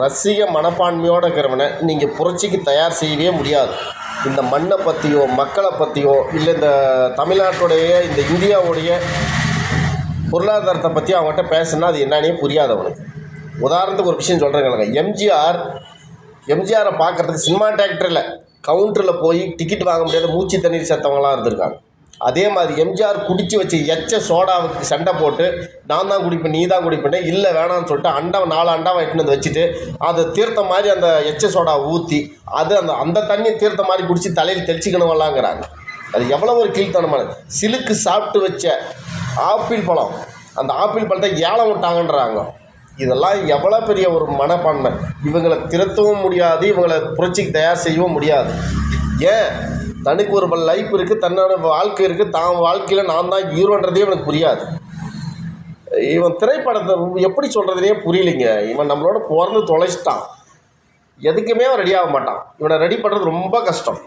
ரசிக மனப்பான்மையோடு இருக்கிறவனை நீங்கள் புரட்சிக்கு தயார் செய்யவே முடியாது. இந்த மண்ணை பற்றியோ மக்களை பற்றியோ இல்லை இந்த தமிழ்நாட்டுடைய இந்த இந்தியாவுடைய பொருளாதாரத்தை பற்றி அவங்ககிட்ட பேசுனா அது என்னன்னே புரியாது அவனுக்கு. உதாரணத்துக்கு ஒரு விஷயம் சொல்கிறேங்க. எம்ஜிஆரை பார்க்குறதுக்கு சினிமா தேட்டரில் கவுண்டரில் போய் டிக்கெட் வாங்க முடியாத மூச்சு தண்ணீர் சேர்த்தவங்களாம் இருந்திருக்காங்க. அதே மாதிரி எம்ஜிஆர் குடித்து வச்சு எச்ச சோடாவுக்கு சண்டை போட்டு நான் தான் குடிப்பேன் நீ தான் குடிப்பேன் இல்லை வேணான்னு சொல்லிட்டு அண்டாவை 4 அண்டாவை எட்டுன்னு வந்து வச்சுட்டு அதை தீர்த்த மாதிரி அந்த எச்ச சோடாவை ஊற்றி அது அந்த தண்ணியை தீர்த்த மாதிரி குடித்து தலையில் தெளிச்சிக்கணும்லாங்கிறாங்க. அது எவ்வளோ ஒரு கீழ்த்தனமானது. சிலுக்கு சாப்பிட்டு வச்ச ஆப்பிள் பழம், அந்த ஆப்பிள் பழத்தை ஏலம் விட்டாங்கன்றாங்க. இதெல்லாம் எவ்வளோ பெரிய ஒரு மனப்பான்மை. இவங்களை திருத்தவும் முடியாது, இவங்களை புரட்சிக்கு தயார் செய்யவும் முடியாது. ஏன் தனக்கு ஒரு லைஃப் இருக்குது, தன்னோட வாழ்க்கை இருக்குது, தான் வாழ்க்கையில் நான் தான் ஹீரோன்றதே இவனுக்கு புரியாது. இவன் திரைப்படத்தை எப்படி சொல்கிறதுனே புரியலைங்க. இவன் நம்மளோட பிறந்து தொலைச்சிட்டான், எதுக்குமே அவன் ரெடி ஆக மாட்டான். இவனை ரெடி பண்ணுறது ரொம்ப கஷ்டம்.